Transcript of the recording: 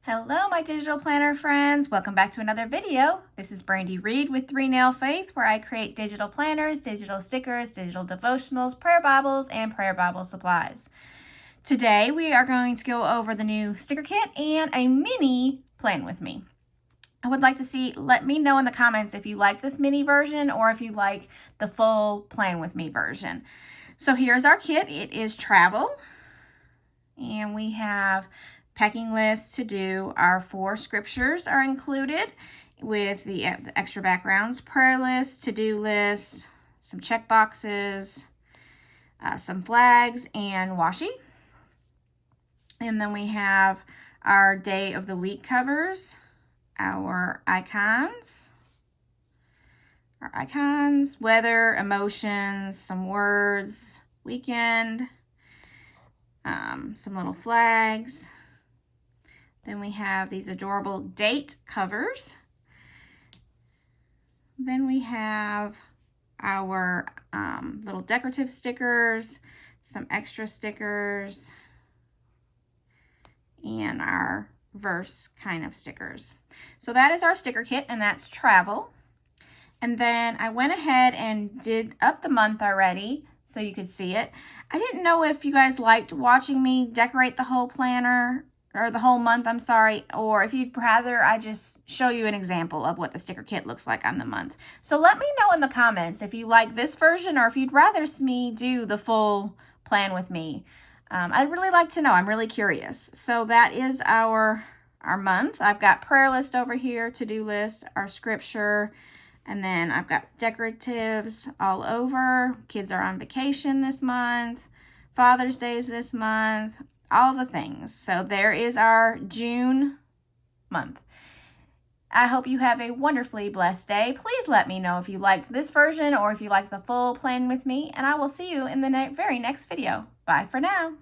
Hello, my digital planner friends. Welcome back to another video. This is Brandi Reed with 3 Nail Faith, where I create digital planners, digital stickers, digital devotionals, prayer Bibles, and prayer Bible supplies. Today, we are going to go over the new sticker kit and a mini plan with me. I would like to let me know in the comments if you like this mini version or if you like the full plan with me version. So here's our kit. It is travel, and we have packing list to do. Our 4 scriptures are included with the extra backgrounds, prayer list, to-do list, some check boxes, some flags, and washi. And then we have our day of the week covers, our icons, weather, emotions, some words, weekend, some little flags. Then we have these adorable date covers. Then we have our little decorative stickers, some extra stickers, and our verse kind of stickers. So that is our sticker kit, and that's travel. And then I went ahead and did up the month already so you could see it. I didn't know if you guys liked watching me decorate the whole planner, or the whole month, I'm sorry, or if you'd rather I just show you an example of what the sticker kit looks like on the month. So let me know in the comments if you like this version or if you'd rather me do the full plan with me. I'd really like to know. I'm really curious. So that is our month. I've got prayer list over here, to-do list, our scripture, and then I've got decoratives all over. Kids are on vacation this month. Father's Day is this month. All the things. So there is our June month. I hope you have a wonderfully blessed day. Please let me know if you liked this version or if you like the full plan with me, and I will see you in the very next video. Bye for now.